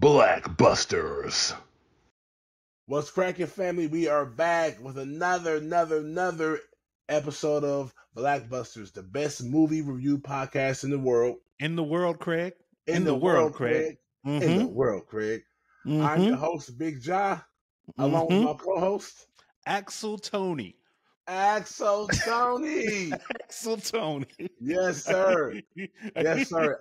BlackBusters. What's cracking, family? We are back with another episode of BlackBusters, the best movie review podcast in the world. In the world, Craig. In the world, Craig. Mm-hmm. In the world, Craig. Mm-hmm. I'm your host, Big Ja, along with my co-host, Axel Tony. Axel Tony. Axel Tony. Yes, sir. Yes, sir.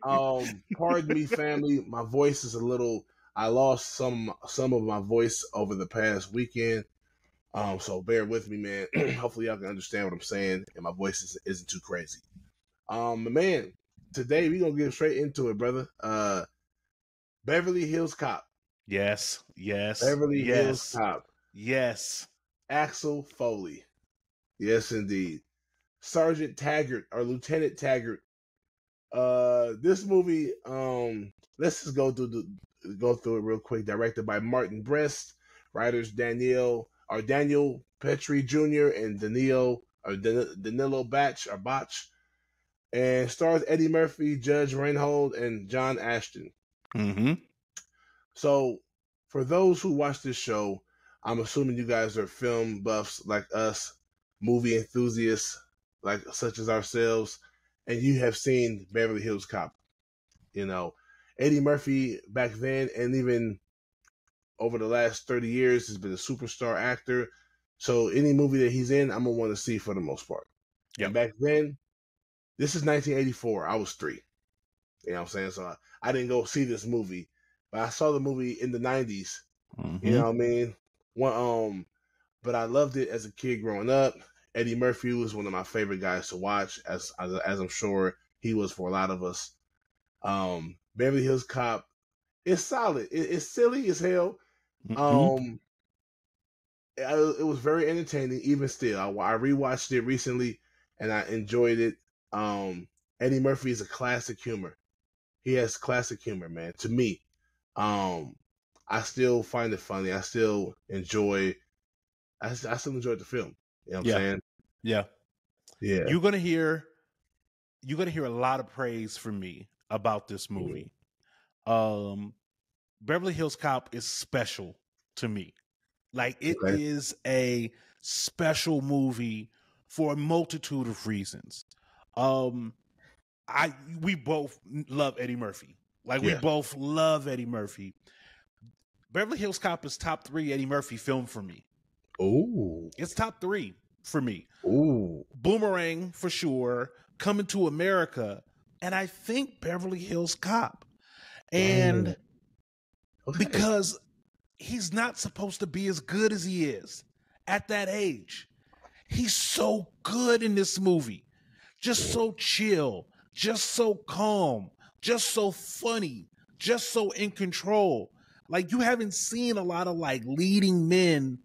Pardon me, family. My voice is a little. I lost some of my voice over the past weekend. So bear with me, man. Hopefully y'all can understand what I'm saying and my voice isn't too crazy. Man, today we're gonna get straight into it, brother. Beverly Hills Cop. Yes. Beverly Hills Cop. Yes. Axel Foley. Yes, indeed. Sergeant Taggart or Lieutenant Taggart. This movie, let's just go through it real quick. Directed by Martin Brest, writers Daniel Petrie Jr. and Danilo Bach, and stars Eddie Murphy, Judge Reinhold, and John Ashton. Mm-hmm. So, for those who watch this show, I'm assuming you guys are film buffs like us, movie enthusiasts like such as ourselves, and you have seen Beverly Hills Cop. You know, Eddie Murphy back then and even over the last 30 years has been a superstar actor. So any movie that he's in, I'm going to want to see for the most part. Yep. And back then, this is 1984. I was 3. You know what I'm saying? So I didn't go see this movie, but I saw the movie in the 90s. Mm-hmm. You know what I mean? But I loved it as a kid growing up. Eddie Murphy was one of my favorite guys to watch, as I'm sure he was for a lot of us. Beverly Hills Cop is solid. It's silly as hell. Mm-hmm. It was very entertaining. Even still, I rewatched it recently and I enjoyed it. Eddie Murphy is a classic humor. He has classic humor, man. To me, I still find it funny. I still enjoy the film. You know what I'm saying? Yeah. Yeah. You're gonna hear a lot of praise from me about this movie. Mm-hmm. Beverly Hills Cop is special to me. Like, it is a special movie for a multitude of reasons. We both love Eddie Murphy. We both love Eddie Murphy. Beverly Hills Cop is top 3 Eddie Murphy film for me. Ooh. It's top 3 for me. Ooh. Boomerang for sure, Coming to America, and I think Beverly Hills Cop. And because he's not supposed to be as good as he is at that age. He's so good in this movie. Just so chill, just so calm, just so funny, just so in control. Like, you haven't seen a lot of leading men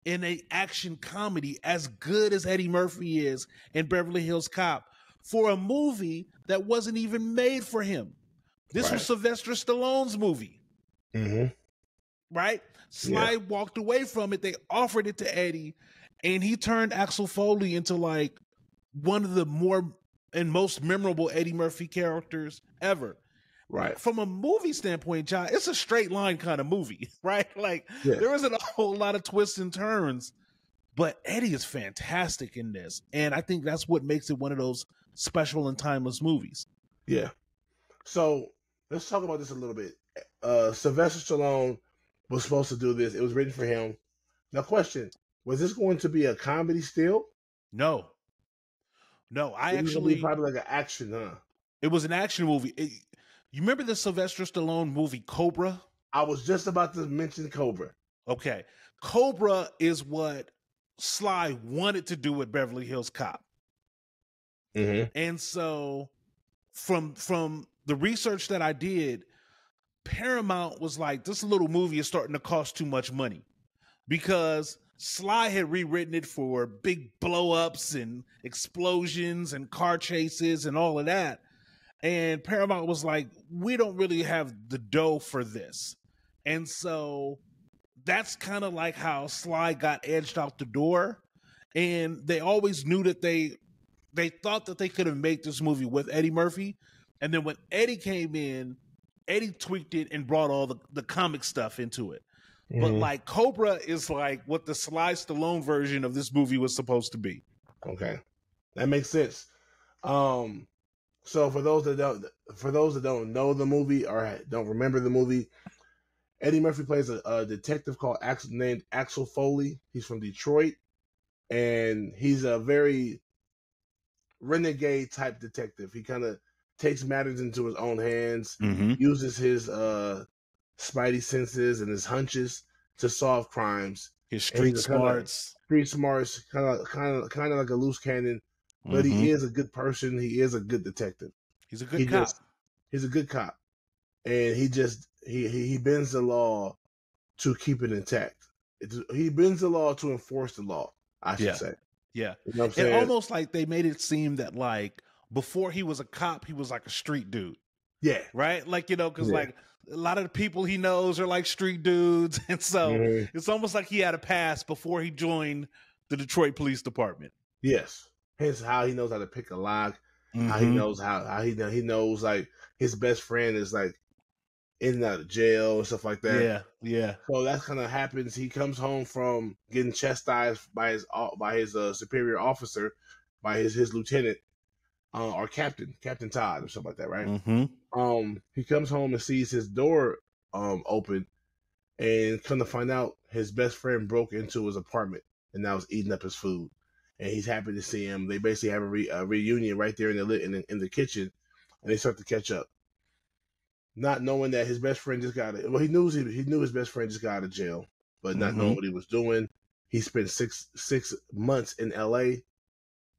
in a action comedy as good as Eddie Murphy is in Beverly Hills Cop for a movie that wasn't even made for him. This was Sylvester Stallone's movie. Mm-hmm. Right? Sly walked away from it. They offered it to Eddie, and he turned Axel Foley into one of the more and most memorable Eddie Murphy characters ever. Right. From a movie standpoint, John, it's a straight line kind of movie, right? There isn't a whole lot of twists and turns, but Eddie is fantastic in this. And I think that's what makes it one of those special and timeless movies. Yeah. So let's talk about this a little bit. Sylvester Stallone was supposed to do this. It was written for him. Now, question, was this going to be a comedy still? No. It was probably like an action, huh? It was an action movie. You remember the Sylvester Stallone movie Cobra? I was just about to mention Cobra. Okay. Cobra is what Sly wanted to do with Beverly Hills Cop. Mm-hmm. And so from the research that I did, Paramount was like, this little movie is starting to cost too much money, because Sly had rewritten it for big blow-ups and explosions and car chases and all of that. And Paramount was like, we don't really have the dough for this. And so that's kind of like how Sly got edged out the door. And they always knew that they thought that they could have made this movie with Eddie Murphy. And then when Eddie came in, Eddie tweaked it and brought all the comic stuff into it. But Mhm. like Cobra is like what the Sly Stallone version of this movie was supposed to be. Okay, that makes sense. So for those that don't know the movie or don't remember the movie, Eddie Murphy plays a detective named Axel Foley. He's from Detroit, and he's a very renegade type detective. He kind of takes matters into his own hands, uses his spidey senses and his hunches to solve crimes. His street smarts, kind of like a loose cannon, but he is a good person. He is a good detective. He's a good cop. He's a good cop, and he bends the law to keep it intact. He bends the law to enforce the law, I should say. Yeah. You know what I'm saying? And almost like they made it seem that like before he was a cop, he was like a street dude. Yeah. Right? Like, because like a lot of the people he knows are like street dudes. And so it's almost like he had a past before he joined the Detroit Police Department. Yes. Hence how he knows how to pick a lock. How he knows how he knows like his best friend is like in and out of jail and stuff like that. Yeah. So that kind of happens. He comes home from getting chastised by his superior officer, by his lieutenant, or Captain Todd or something like that, right? He comes home and sees his door open, and come to find out his best friend broke into his apartment and now is eating up his food. And he's happy to see him. They basically have a reunion right there in the kitchen, and they start to catch up. Not knowing that his best friend just got it. Well, he knew his best friend just got out of jail, but not knowing what he was doing. He spent six months in L.A.,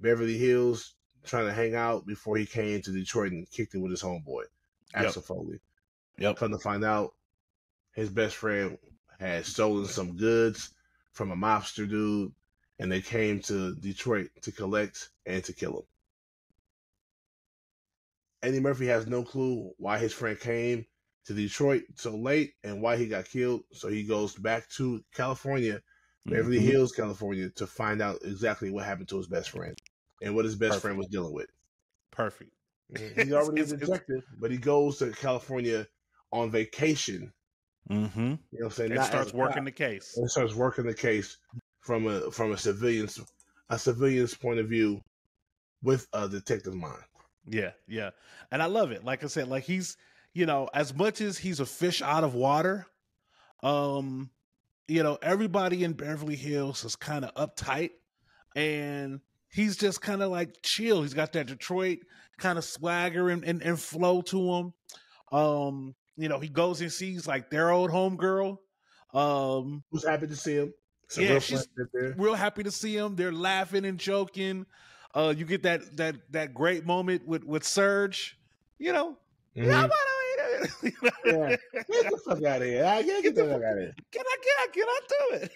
Beverly Hills, trying to hang out before he came to Detroit and kicked it with his homeboy, Axel Foley. Come to find out, his best friend had stolen some goods from a mobster dude, and they came to Detroit to collect and to kill him. Eddie Murphy has no clue why his friend came to Detroit so late and why he got killed. So he goes back to California, Beverly Hills, California, to find out exactly what happened to his best friend and what his best friend was dealing with. Perfect. He's already a detective, but he goes to California on vacation. You know what I'm saying? And starts working the case. And starts working the case from a civilian's point of view with a detective mind. Yeah. And I love it. Like I said, like he's, as much as he's a fish out of water, everybody in Beverly Hills is kind of uptight and he's just kind of like chill. He's got that Detroit kind of swagger and flow to him. He goes and sees like their old homegirl. Who's happy to see him. She's real happy to see him. They're laughing and joking. You get that great moment with Serge, Yeah, get the fuck out of here! Get the fuck out of here! Can I do it?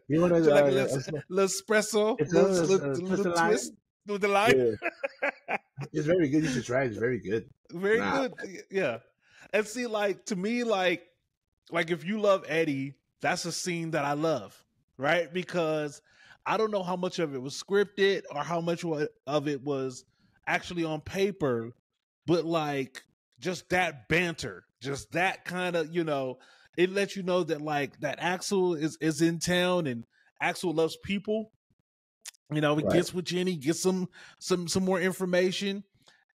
You want little espresso, little twist with the lime. Yeah. It's very good. You should try it. It's very good. Very good. Yeah. And see, like to me, like if you love Eddie, that's a scene that I love, right? Because I don't know how much of it was scripted or how much of it was actually on paper, but like just that banter, just that kind of, it lets you know that like that Axel is in town and Axel loves people. He gets with Jenny, gets some more information.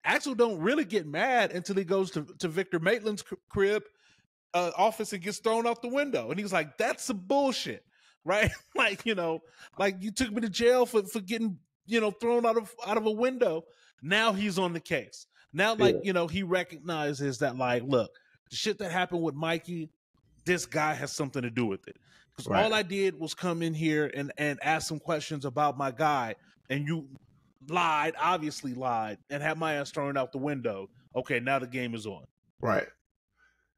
Axel don't really get mad until he goes to Victor Maitland's crib office and gets thrown out the window. And he's like, that's some bullshit. Right? like you took me to jail for getting, thrown out of a window. Now he's on the case. Now, he recognizes that, like, look, the shit that happened with Mikey, this guy has something to do with it. Because all I did was come in here and ask some questions about my guy, and you obviously lied, and had my ass thrown out the window. Okay, now the game is on. Right.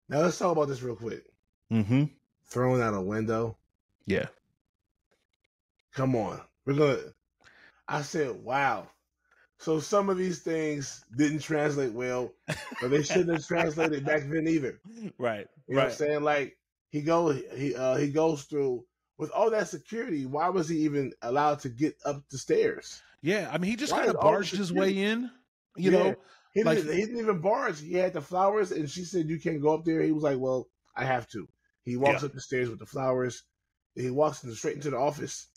Now let's talk about this real quick. Thrown out a window. Yeah. Come on. I said, wow. So some of these things didn't translate well, but they shouldn't have translated back then either. Right. You know what I'm saying? Like he goes through with all that security. Why was he even allowed to get up the stairs? Yeah, I mean, he just kind of barged his way in. You know, He Like, didn't even barge. He had the flowers, and she said, "You can't go up there." He was like, "Well, I have to." He yeah, walks up the stairs with the flowers. And he walks straight into the office,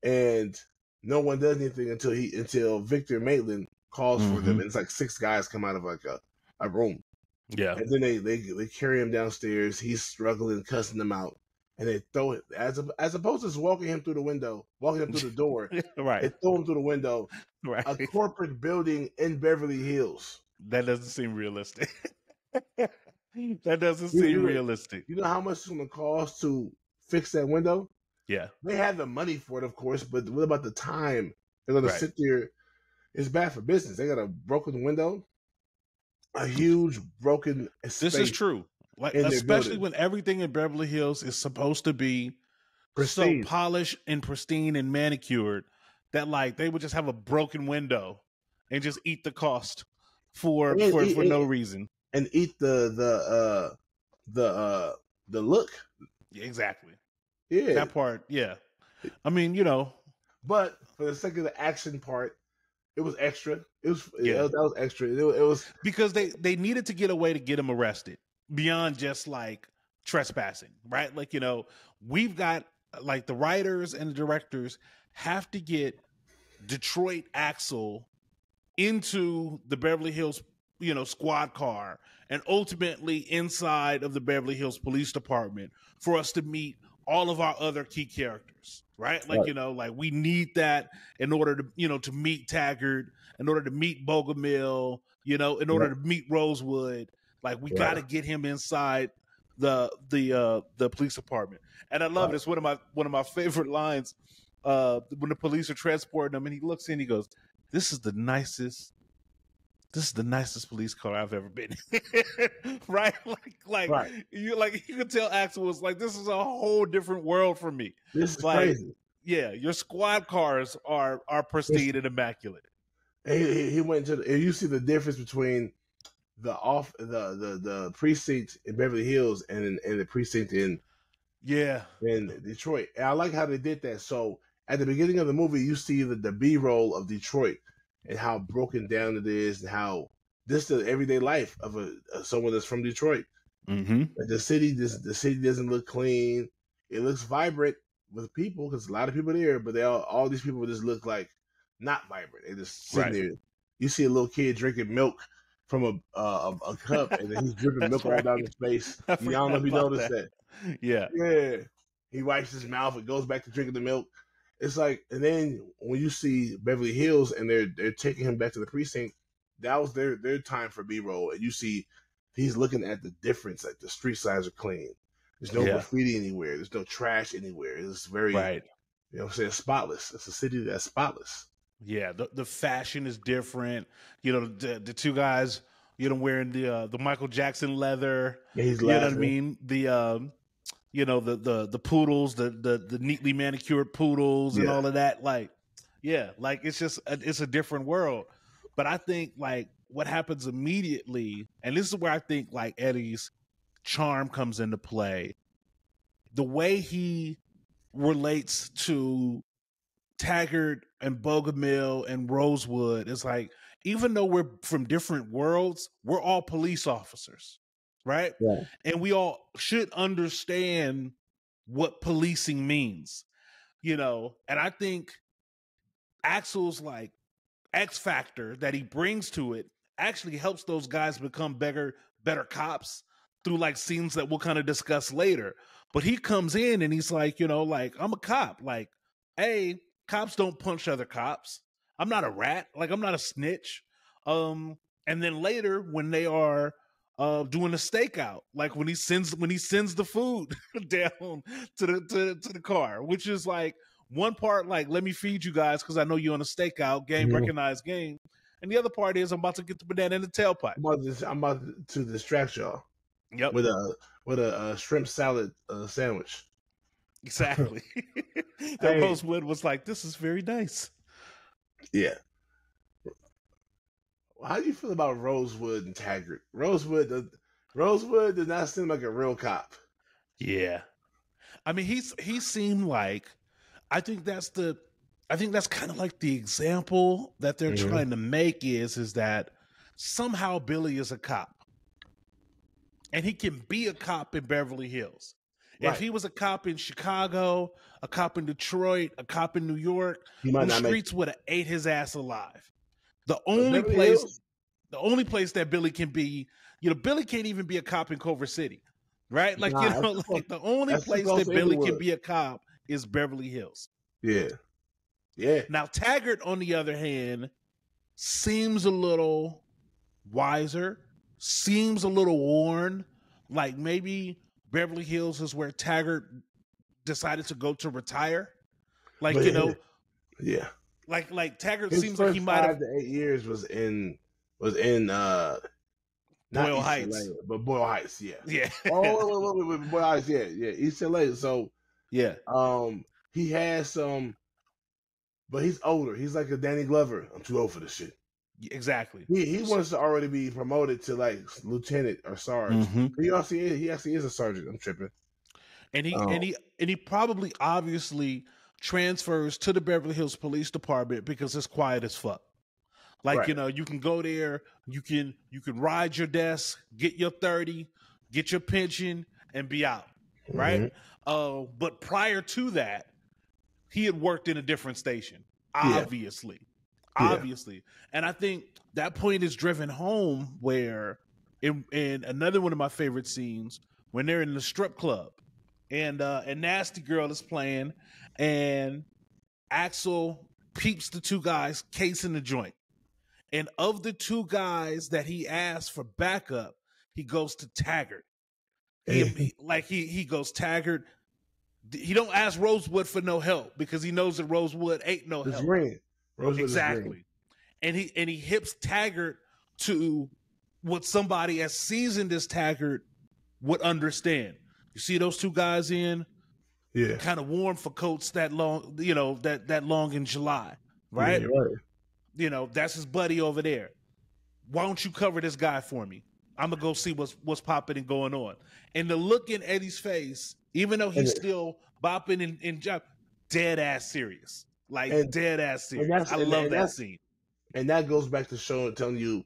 and no one does anything until Victor Maitland calls for them, mm-hmm. and it's like six guys come out of like a room, Yeah, and then they carry him downstairs. He's struggling, cussing them out, and they throw it as opposed to just walking him through the door. right, They throw him through the window. right. A corporate building in Beverly Hills. That doesn't seem realistic. That doesn't You, seem you, realistic. you know how much it's going to cost to fix that window? Yeah, They have the money for it, of course, but what about the time? They're going to right. sit there. It's bad for business. They got a broken window, a huge broken space. This is true. Like, in their especially building. when everything in Beverly Hills is supposed to be so Pristine. polished and pristine and manicured that like they would just have a broken window and just eat the cost for no reason. And eat the look. Yeah, exactly. Yeah. That part, yeah. I mean, you know, But for the sake of the action part, it was extra. Yeah. That was extra. It was because they needed to get a way to get him arrested beyond just like trespassing, right? Like, you know, we've got like the writers and the directors have to get Detroit Axel into the Beverly Hills, you know, squad car and ultimately inside of the Beverly Hills Police Department for us to meet all of our other key characters, right? Like, Right. you know, like we need that in order to, you know, to meet Taggart, in order to meet Bogomil, you know, in order to meet Rosewood. Like we got to get him inside the police department. And I love it. It's one of my favorite lines when the police are transporting him and he looks in, he goes, this is the nicest police car I've ever been in. Right? Right. You could tell Axel was like, this is a whole different world for me. This is like, crazy. Yeah, your squad cars are pristine and immaculate. He went to and you see the difference between the precinct in Beverly Hills and the precinct in Detroit. And I like how they did that. So at the beginning of the movie, you see the B-roll of Detroit and how broken down it is, and how this is the everyday life of someone that's from Detroit. Mm-hmm. The city doesn't look clean. It looks vibrant with people because a lot of people there, but all these people just look like not vibrant. They just sitting there. You see a little kid drinking milk from a cup, and then he's dripping milk all down his face. I don't know if you noticed that. Yeah. He wipes his mouth and goes back to drinking the milk. It's like, and then when you see Beverly Hills and they're taking him back to the precinct, that was their time for B-roll, and you see he's looking at the difference. Like the street signs are clean. There's no graffiti anywhere. There's no trash anywhere. It's very, you know what I'm saying, spotless. It's a city that's spotless. Yeah, the fashion is different. You know, the two guys, you know, wearing the Michael Jackson leather. Yeah, he's you laughing. know what I mean? The you know, the poodles, the neatly manicured poodles and all of that. Like, yeah, like it's just it's a different world. But I think like what happens immediately, and this is where I think like Eddie's charm comes into play. The way he relates to Taggart and Bogomil and Rosewood is like, even though we're from different worlds, we're all police officers, right? Yeah. And we all should understand what policing means, you know? And I think Axel's like X factor that he brings to it actually helps those guys become better cops through like scenes that we'll kind of discuss later. But he comes in and he's like, you know, like, I'm a cop. Like, hey, cops don't punch other cops. I'm not a rat. Like, I'm not a snitch. And then later when they are doing a stakeout, like when he sends the food down to the car, which is like one part like, let me feed you guys because I know you're on a stakeout, game recognized game. And the other part is I'm about to get the banana in the tailpipe. I'm about to distract y'all. Yep. With a shrimp salad sandwich. Exactly. That Rosewood was like, this is very nice. Yeah. How do you feel about Rosewood and Taggart? Rosewood does not seem like a real cop. Yeah. I mean, he seemed like, I think that's kind of like the example that they're trying to make is that somehow Billy is a cop. And he can be a cop in Beverly Hills. Right. If he was a cop in Chicago, a cop in Detroit, a cop in New York, He might the not make streets would have ate his ass alive. The But only Beverly place Hills, the only place that Billy can be, Billy can't even be a cop in Culver City. Right? Like, nah, that's too close. like the only That's too place close that to Billy can Inglewood. be a cop is Beverly Hills. Yeah. Yeah. Now, Taggart, on the other hand, seems a little wiser, seems a little worn. Like maybe Beverly Hills is where Taggart decided to go to retire. Like, But yeah. like Taggart His seems first like he might have 5 to 8 years was in not Boyle East Heights. LA, but Boyle Heights, yeah. Yeah. Wait, Boyle Heights, yeah, East LA. So Yeah. he has some, but he's older. He's like a Danny Glover. I'm too old for this shit. Exactly. He wants to already be promoted to like lieutenant or sarge. Mm-hmm. He actually is a sergeant. I'm tripping. And he probably obviously transfers to the Beverly Hills Police Department because it's quiet as fuck. Like, Right. you can go there, you can ride your desk, get your 30, get your pension, and be out. Right? Mm-hmm. But prior to that, he had worked in a different station. Yeah. Obviously. And I think that point is driven home where in another one of my favorite scenes, when they're in the strip club and Nasty Girl is playing, and Axel peeps the two guys casing the joint. And of the two guys that he asked for backup, he goes to Taggart. He goes Taggart. He don't ask Rosewood for no help because he knows that Rosewood ain't no help. Green. Rosewood exactly. Is green. And he hips Taggart to what somebody as seasoned as Taggart would understand. You see those two guys in? Yeah. Kind of warm for coats that long, that long in July, right? Yeah, right. That's his buddy over there. Why don't you cover this guy for me? I'm gonna go see what's popping and going on. And the look in Eddie's face, even though he's still bopping in job, dead ass serious. Dead ass serious. I love that scene. And that goes back to telling you,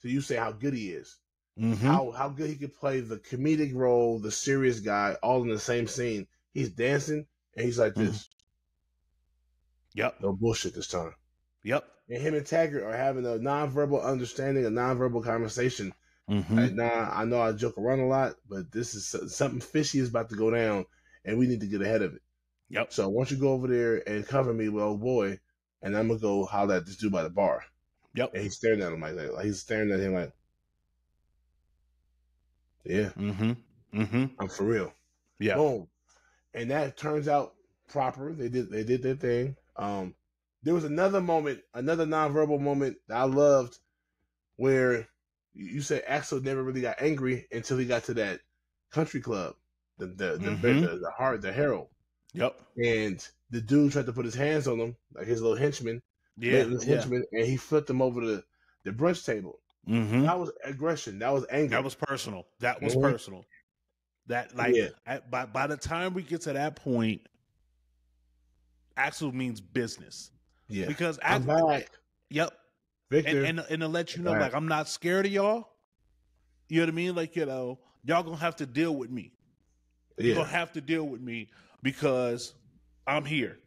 so you say how good he is. Mm-hmm. How good he could play the comedic role, the serious guy, all in the same scene. He's dancing and he's like this. Yep. No bullshit this time. Yep. And him and Taggart are having a nonverbal understanding, a nonverbal conversation. Mm-hmm. Like, nah, I know I joke around a lot, but this is something fishy is about to go down, and we need to get ahead of it. Yep. So why don't you go over there and cover me with old boy, and I'm gonna go holler at this dude by the bar. Yep. And he's staring at him like that. Like he's staring at him like, yeah. Mm-hmm. Mm-hmm. I'm for real. Yeah. Boom. And that turns out proper. They did their thing. There was another moment, another nonverbal moment that I loved, where you said Axel never really got angry until he got to that country club, the Herald. Yep. And the dude tried to put his hands on him, like his little henchman. Henchman, and he flipped him over the brunch table. Mm-hmm. That was aggression. That was anger. That was personal. Personal. That by the time we get to that point, Axel means business. Yeah. Because I'm back. Yep. Victor. And to let you know, like, I'm not scared of y'all. You know what I mean? Like, y'all gonna have to deal with me. You're gonna have to deal with me because I'm here.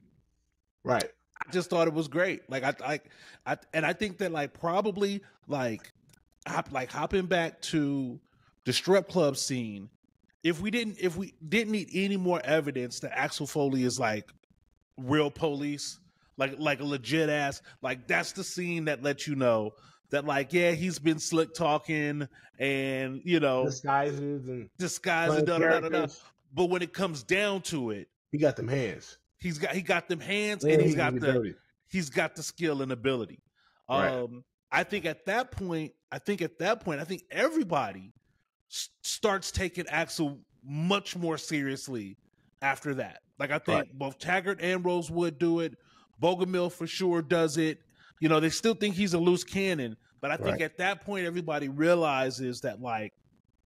Right. I just thought it was great. Like I think that probably hopping back to the strip club scene, if we didn't need any more evidence that Axel Foley is like real police, like a legit ass, that's the scene that lets you know that he's been slick talking and disguises and but when it comes down to it, he got them hands. He got them hands, and he's got the skill and ability. Right. I think at that point, everybody starts taking Axel much more seriously after that. Like, I think both Taggart and Rosewood do it. Bogomil for sure does it. They still think he's a loose cannon, but I think at that point, everybody realizes that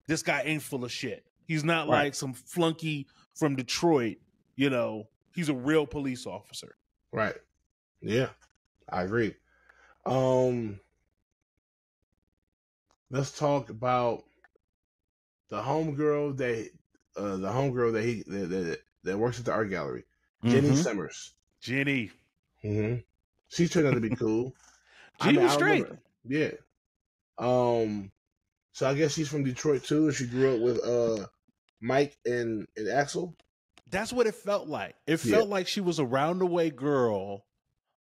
this guy ain't full of shit. He's not like some flunky from Detroit. He's a real police officer. Right. Yeah, I agree. let's talk about the homegirl that works at the art gallery, Jenny Summers. Jenny. She turned out to be cool. Jenny was straight. Remember. Yeah. So I guess she's from Detroit too, and she grew up with Mike and Axel. That's what it felt like. It felt like she was a round-the-way girl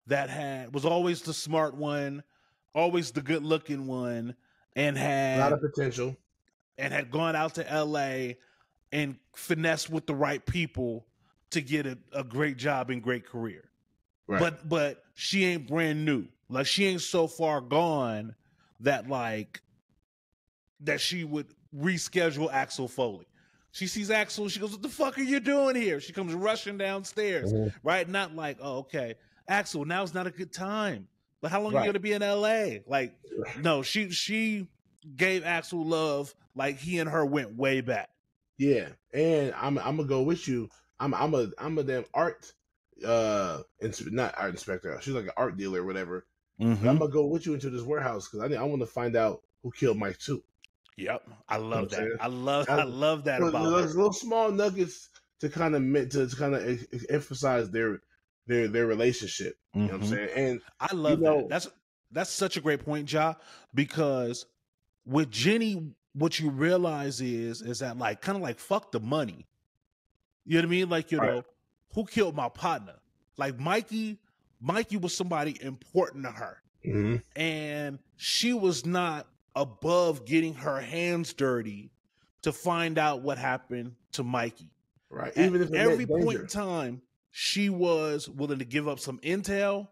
that was always the smart one, always the good-looking one, and had a lot of potential, and had gone out to LA and finessed with the right people to get a great job and great career. Right. But she ain't brand new. Like, she ain't so far gone that she would reschedule Axel Foley. She sees Axel, she goes, "What the fuck are you doing here?" She comes rushing downstairs, right? Not like, "Oh, okay, Axel, now's not a good time." But how long are you going to be in LA? Like, no, she gave Axel love like he and her went way back. Yeah, and I'm gonna go with you. I'm a damn art not art inspector. She's like an art dealer or whatever. But I'm gonna go with you into this warehouse because I want to find out who killed Mike too. Yep, I love that. I love that about those little small nuggets to kind of emphasize their relationship. You know what I'm saying? And I love that. That's such a great point, Ja, because with Jenny, what you realize is that like kind of like fuck the money. You know what I mean? Like, you know, who killed my partner? Like Mikey was somebody important to her, and she was not above getting her hands dirty to find out what happened to Mikey. Right. Even if every point in time, she was willing to give up some intel,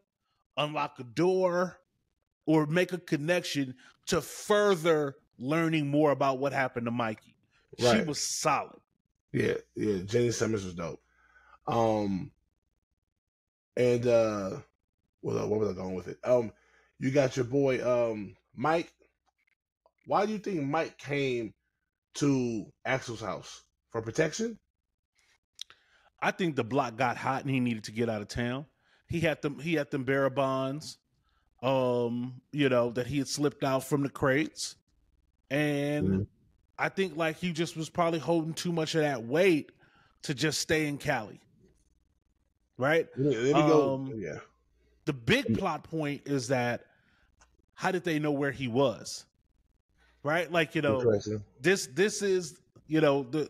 unlock a door, or make a connection to further learning more about what happened to Mikey. Right. She was solid. Yeah. Jenny Summers was dope. And where was I going with it? You got your boy Mike. Why do you think Mike came to Axel's house? For protection? I think the block got hot and he needed to get out of town. He had them bearer bonds, you know, that he had slipped out from the crates. And I think like he just was probably holding too much of that weight to just stay in Cali. Right? There we go. Yeah. The big plot point is that how did they know where he was? Right? Like, you know, this is, you know, the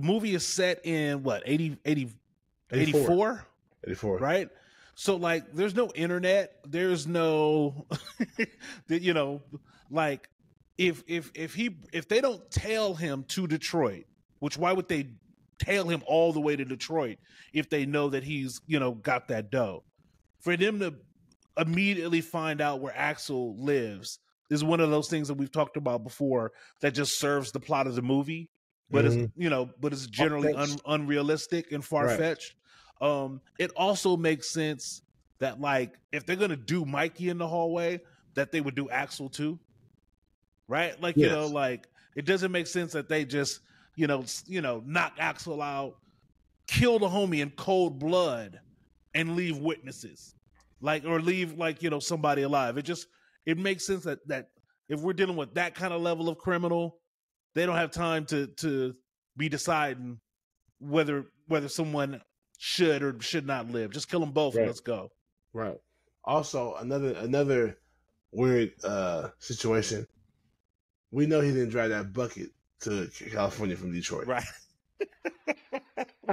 movie is set in what, 84? 84. Right? So like there's no internet, there's no you know, like if they don't tail him to Detroit, which why would they tail him all the way to Detroit if they know that he's, you know, got that dough? For them to immediately find out where Axel lives is one of those things that we've talked about before that just serves the plot of the movie, but it's, you know, but it's generally unrealistic and far-fetched. It also makes sense that like if they're gonna do Mikey in the hallway, that they would do Axel too, right? Like, you know, like it doesn't make sense that they just, you know, knock Axel out, kill the homie in cold blood, and leave witnesses, like, or leave like, you know, somebody alive. It makes sense that if we're dealing with that kind of level of criminal, they don't have time to be deciding whether someone should or should not live. Just kill them both and let's go. Right. Also, another weird situation. We know he didn't drive that bucket to California from Detroit. Right.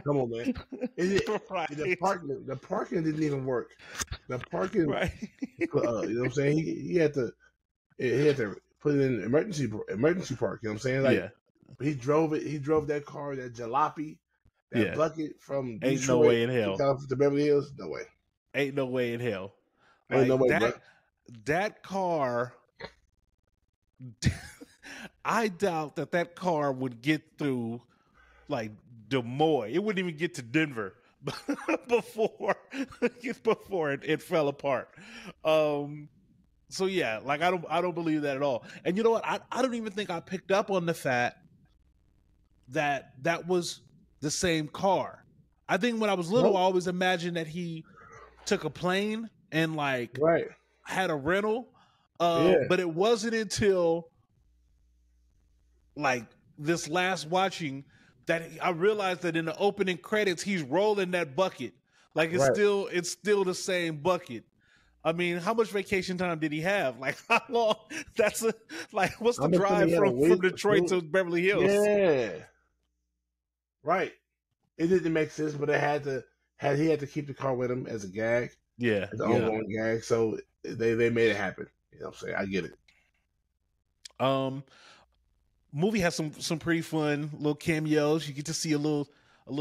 Come on, man. The parking didn't even work. The parking, right. You know what I'm saying? He had to put it in emergency park. You know what I'm saying? Like, he drove that car, that jalopy, that bucket from Detroit. Ain't no way in hell to Beverly Hills. No way. Ain't no way in hell. Ain't no way, that car. I doubt that car would get through like Des Moines. It wouldn't even get to Denver before it fell apart. So yeah, like I don't believe that at all. And you know what? I don't even think I picked up on the fact that was the same car. I think when I was little, I always imagined that he took a plane and like had a rental. But it wasn't until like this last watching that I realized that in the opening credits he's rolling that bucket. Like it's still the same bucket. I mean, how much vacation time did he have? Like how long? What's the drive from Detroit to Beverly Hills? Yeah. Right. It didn't make sense, but he had to keep the car with him as a gag. Yeah. As an ongoing gag. So they made it happen. You know what I'm saying? I get it. Movie has some pretty fun little cameos. You get to see a little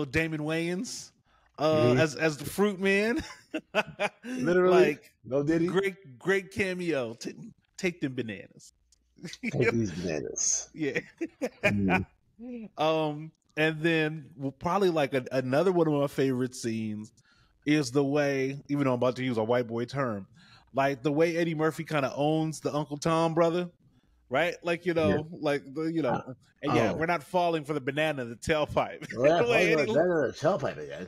Damon Wayans as the fruit man. Literally. Like, no diddy. Great cameo. Take them bananas. Take these bananas. Yeah. And then probably like another one of my favorite scenes is the way, even though I'm about to use a white boy term, like the way Eddie Murphy kind of owns the Uncle Tom brother. Right, like and we're not falling for the banana, the tailpipe. The tailpipe again.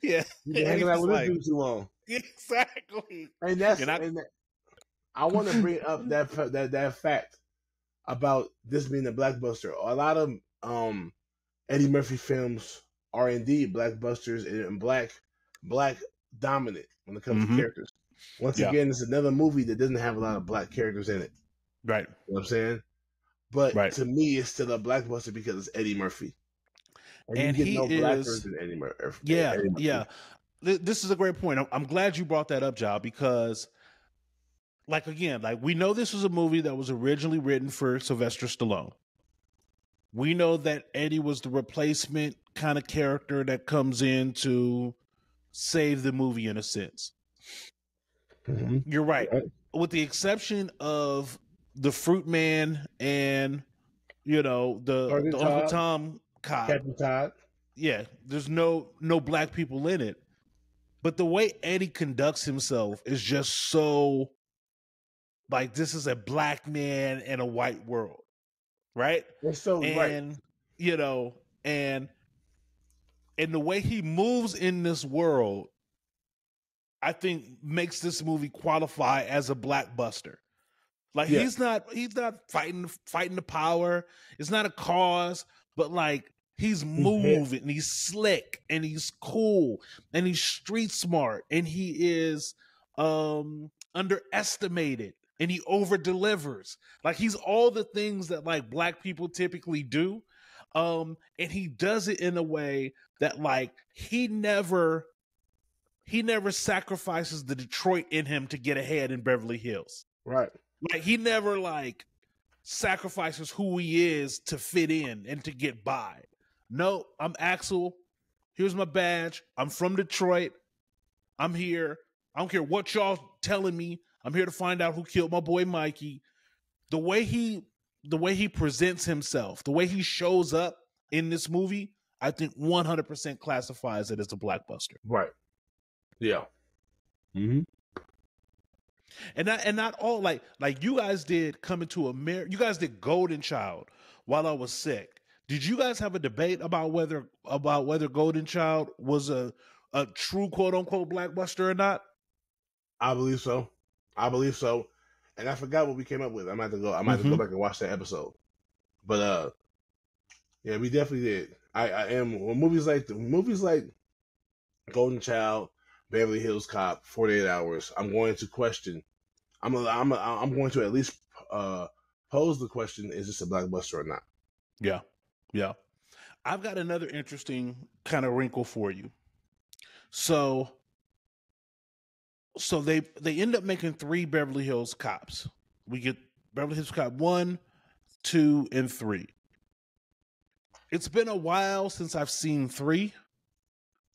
Yeah, you've been hanging out with this dude too long. Exactly. And I want to bring up that fact about this being a blockbuster. A lot of Eddie Murphy films are indeed blockbusters and black dominant when it comes to characters. Once again, it's another movie that doesn't have a lot of black characters in it. Right. You know what I'm saying? But to me, it's still a blockbuster because it's Eddie Murphy. And you get no blackers than Eddie Murphy. Yeah, Eddie Murphy. Yeah. This is a great point. I'm glad you brought that up, Joe, because we know this was a movie that was originally written for Sylvester Stallone. We know that Eddie was the replacement kind of character that comes in to save the movie in a sense. Mm-hmm. You're right. With the exception of the Fruit Man and the Uncle Tom cop, Captain Todd. Yeah, there's no black people in it. But the way Eddie conducts himself is just so like this is a black man in a white world, right? It's so and and the way he moves in this world, I think makes this movie qualify as a blockbuster. Like he's not fighting the power. It's not a cause, but like he's moving and he's slick and he's cool and he's street smart and he is underestimated and he over delivers. Like he's all the things that like black people typically do. And he does it in a way that like he never sacrifices the Detroit in him to get ahead in Beverly Hills. Right. Like he never like sacrifices who he is to fit in and to get by. No, I'm Axel. Here's my badge. I'm from Detroit. I'm here. I don't care what y'all telling me. I'm here to find out who killed my boy Mikey. The way he presents himself, the way he shows up in this movie, I think 100% classifies it as a blockbuster. Right. Yeah. Mm-hmm. And not all like you guys did Coming to America. You guys did Golden Child while I was sick. Did you guys have a debate about whether Golden Child was a true quote unquote blockbuster or not? I believe so. And I forgot what we came up with. I might have to go back and watch that episode. But yeah, we definitely did. I am when movies like Golden Child, Beverly Hills Cop, 48 Hours. I'm going to question. I'm going to at least pose the question: is this a blockbuster or not? Yeah. I've got another interesting kind of wrinkle for you. So they end up making 3 Beverly Hills Cops. We get Beverly Hills Cop 1, 2, and 3. It's been a while since I've seen 3.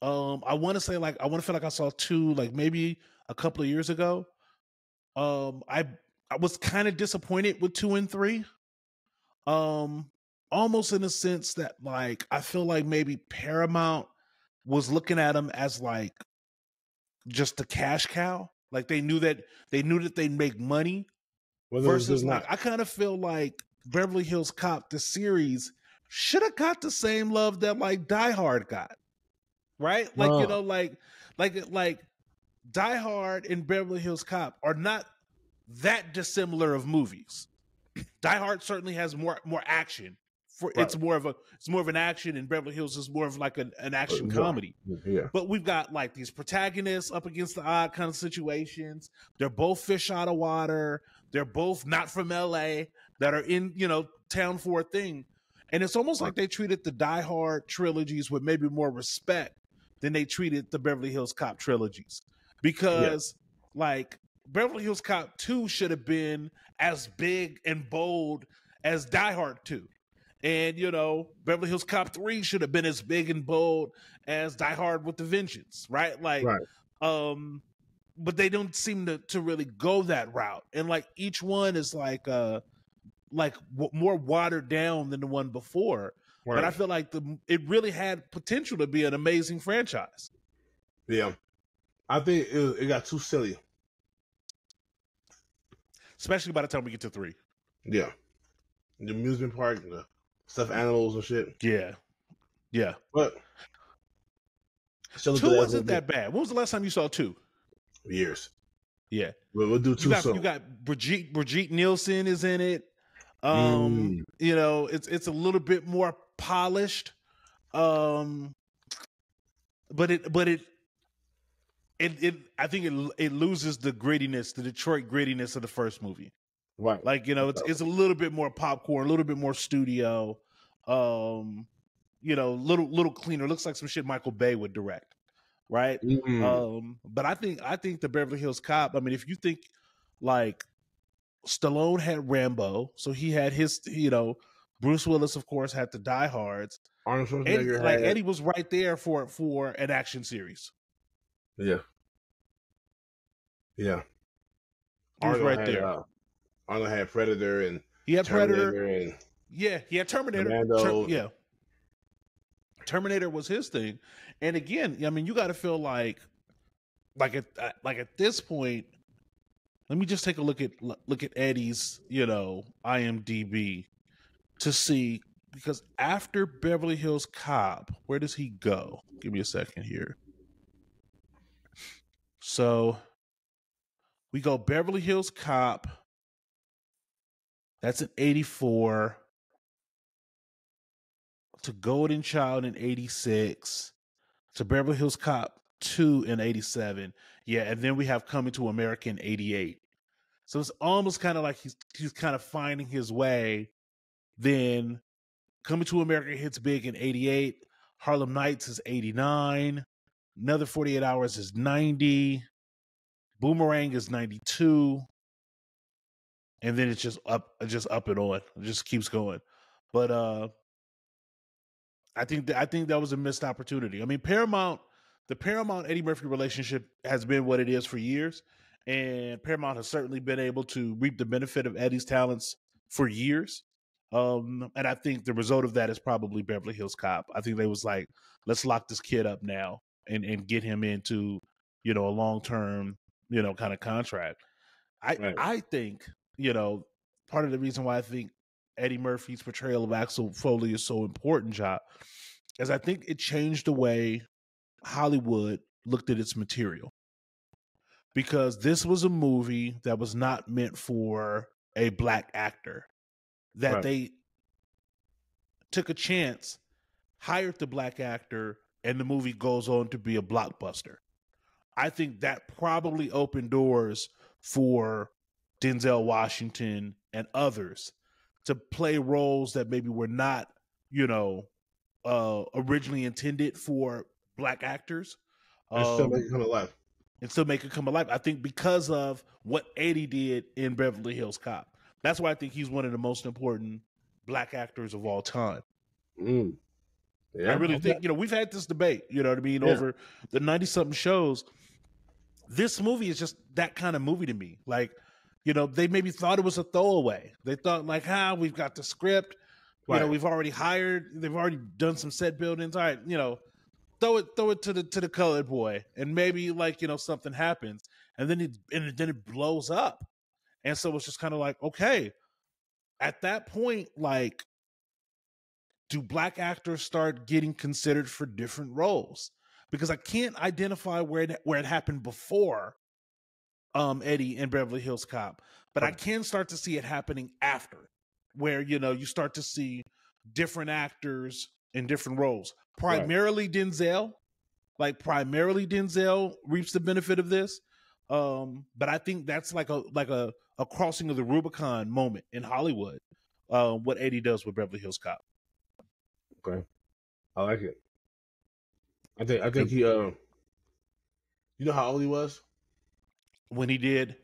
I want to feel like I saw 2 like maybe a couple of years ago. I was kind of disappointed with 2 and 3. Almost in a sense that like I feel like maybe Paramount was looking at them as like just a cash cow. Like they knew that they'd make money. Versus like I kind of feel like Beverly Hills Cop, the series, should have got the same love that like Die Hard got. Right? Like, like Die Hard and Beverly Hills Cop are not that dissimilar of movies. Die Hard certainly has more action. Right. It's more of an action, and Beverly Hills is more of like an action Yeah. comedy. Yeah. But we've got like these protagonists up against the odd kind of situations. They're both fish out of water. They're both not from LA that are in, town for a thing. And it's almost like they treated the Die Hard trilogies with maybe more respect than they treated the Beverly Hills Cop trilogies. Because like Beverly Hills Cop 2 should have been as big and bold as Die Hard 2. And, Beverly Hills Cop 3 should have been as big and bold as Die Hard with the Vengeance, right? Like, but they don't seem to really go that route. And like each one is like more watered down than the one before. Right. But I feel like it really had potential to be an amazing franchise. Yeah. I think it got too silly. Especially by the time we get to 3. Yeah. The amusement park, the stuffed animals and shit. Yeah. Yeah. But 2 wasn't that bad. When was the last time you saw 2? Years. Yeah. We'll do 2 soon. You got Brigitte Nielsen is in it. It's a little bit more polished. But it I think it loses the grittiness, the Detroit grittiness of the first movie. Right. Like, it's a little bit more popcorn, a little bit more studio, little cleaner. Looks like some shit Michael Bay would direct. Right. But I think the Beverly Hills Cop, I mean, if you think like Stallone had Rambo, so he had his, Bruce Willis, of course, had the Die Hards. Arnold Schwarzenegger had... Eddie was right there for an action series. Yeah. Yeah. He was right there. Arnold had Predator and he had Terminator Predator. He had Terminator. Terminator was his thing. And again, I mean, you got to feel like at this point, let me just take a look at Eddie's, IMDb to see, because after Beverly Hills Cop, where does he go? Give me a second here. So we go Beverly Hills Cop. That's in 84. To Golden Child in 86. To Beverly Hills Cop 2 in 87. Yeah, and then we have Coming to America in 88. So it's almost kind of like he's kind of finding his way. Then Coming to America hits big in 88. Harlem Nights is 89. Another 48 Hours is 90. Boomerang is 92. And then it's just up and on. It just keeps going. But I think that was a missed opportunity. I mean, the Paramount Eddie Murphy relationship has been what it is for years, and Paramount has certainly been able to reap the benefit of Eddie's talents for years. And I think the result of that is probably Beverly Hills Cop. I think they was like, let's lock this kid up now and get him into, a long-term, kind of contract. I think, part of the reason why I think Eddie Murphy's portrayal of Axel Foley is so important, Job, is I think it changed the way Hollywood looked at its material. Because this was a movie that was not meant for a black actor. That they took a chance, hired the black actor, and the movie goes on to be a blockbuster. I think that probably opened doors for Denzel Washington and others to play roles that maybe were not, originally intended for black actors. And still make it come alive. I think because of what Eddie did in Beverly Hills Cop. That's why I think he's one of the most important black actors of all time. Yeah, I really think, we've had this debate, over the 90-something shows. This movie is just that kind of movie to me. Like, they maybe thought it was a throwaway. They thought like, we've got the script. We've already they've already done some set buildings. All right, throw it to the colored boy, and maybe something happens, and then it blows up. And so it's just kind of like, okay, at that point, like, do black actors start getting considered for different roles? Because I can't identify where it happened before Eddie and Beverly Hills Cop, but I can start to see it happening after. where, you know, you start to see different actors in different roles. Primarily Denzel. Like primarily Denzel reaps the benefit of this. But I think that's like a crossing of the Rubicon moment in Hollywood. What Eddie does with Beverly Hills Cop. Okay. I like it. I think he you know how old he was? When he did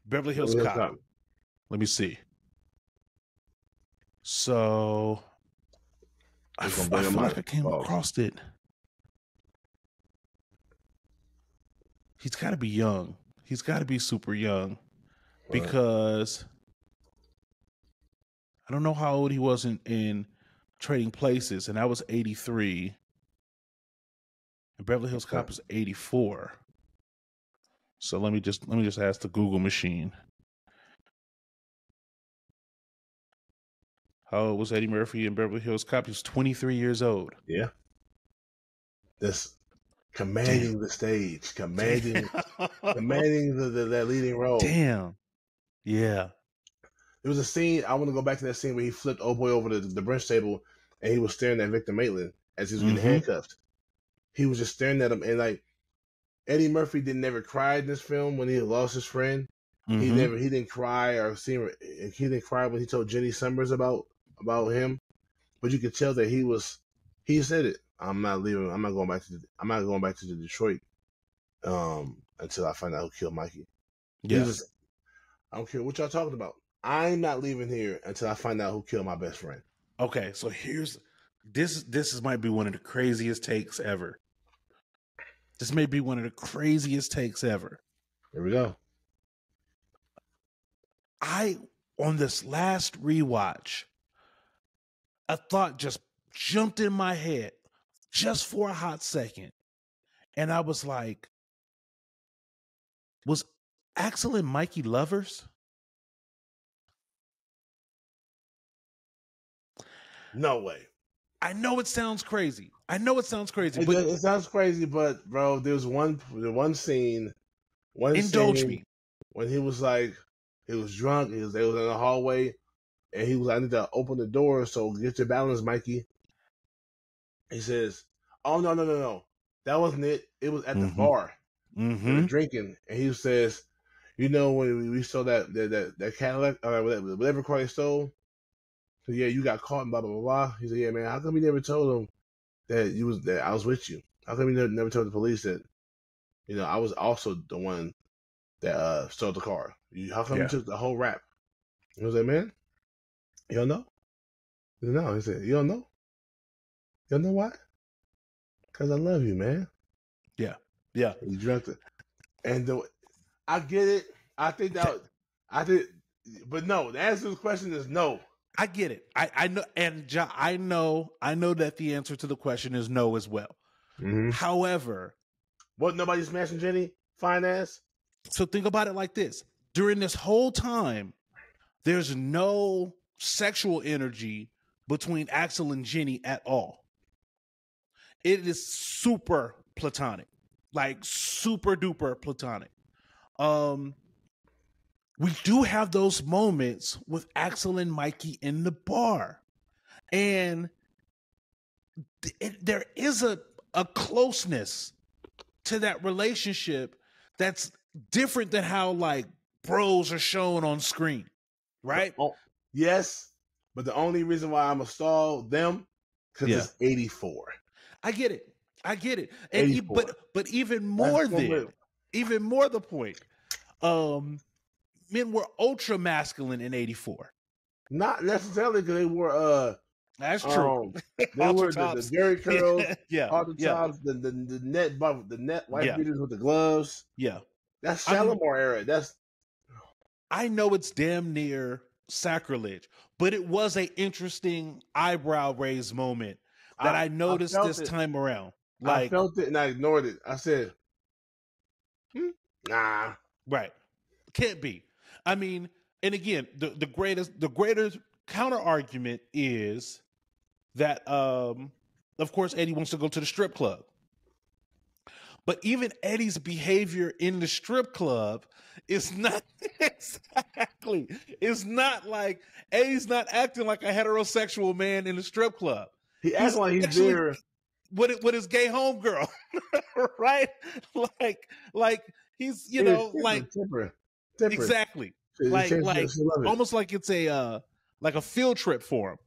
Beverly Hills Cop. Let me see. So I feel like I came across it. He's got to be young. He's got to be super young because I don't know how old he was in Trading Places, and that was 83. And Beverly Hills Cop is 84. So let me just ask the Google machine. How old was Eddie Murphy in Beverly Hills Cop? He was 23 years old. Yeah. That's commanding the stage, commanding that leading role. Damn. Yeah. There was a scene, I want to go back to that scene where he flipped old boy over the bench table and he was staring at Victor Maitland as he was getting handcuffed. He was just staring at him, and like Eddie Murphy never cried in this film when he lost his friend. He didn't cry when he told Jenny Summers about him. But you could tell that he said it. I'm not leaving. I'm not going back to Detroit until I find out who killed Mikey. Yeah. I don't care what y'all talking about. I'm not leaving here until I find out who killed my best friend. Okay, so this might be one of the craziest takes ever. This may be one of the craziest takes ever. Here we go. On this last rewatch, a thought just jumped in my head just for a hot second. And I was like, was Axel and Mikey lovers? No way. I know it sounds crazy. It sounds crazy, but bro, there's one scene. Indulge me. When he was like, he was drunk. They was in the hallway, and he was like, I need to open the door. So get your balance, Mikey. He says, "Oh no, that wasn't it. It was at the bar. We were drinking." And he says, "You know when we stole that Cadillac, whatever car they stole." So yeah, you got caught and blah blah blah blah. He said, "Yeah, man, how come you never told him that I was with you? How come you never told the police that, you know, I was also the one that stole the car? How come you took the whole rap?" I was like, "Man, you don't know?" He said, "No." He said, "You don't know? You don't know why? Because I love you, man." Yeah. He drank it, and I get it. I think but no. The answer to the question is no. I get it. I know, and I know that the answer to the question is no as well. However, what, nobody smashing Jenny? Fine ass. So think about it like this: during this whole time, there's no sexual energy between Axel and Jenny at all. It is super platonic, like super duper platonic. We do have those moments with Axel and Mikey in the bar. And there is a closeness to that relationship that's different than how like bros are shown on screen, right? Yes, but the only reason why I'm gonna stall them because it's 84. I get it. And but even more the point. Men were ultra masculine in 84. Not necessarily because they were that's true. They were the Jerry curls, tops, the net white beaters with the gloves. Yeah. That's Shalimar era. I know it's damn near sacrilege, but it was an interesting eyebrow raise moment that I noticed this time around. Like, I felt it and I ignored it. I said, nah. Right. Can't be. I mean, and again, the greatest counter argument is that of course Eddie wants to go to the strip club. But even Eddie's behavior in the strip club is not exactly. It's not like Eddie's not acting like a heterosexual man in the strip club. He acts like he's actually there with his gay homegirl, right? Like he's temper. Exactly. Like almost like it's a field trip for him.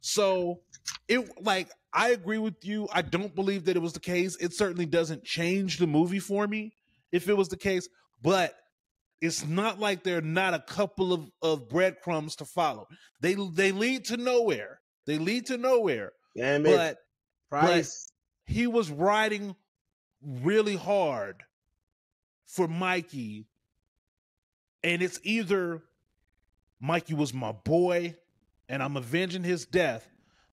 So I agree with you. I don't believe that it was the case. It certainly doesn't change the movie for me if it was the case, but it's not like there are not a couple of breadcrumbs to follow. They lead to nowhere. They lead to nowhere. Damn it. But he was riding really hard for Mikey, and it's either Mikey was my boy and I'm avenging his death.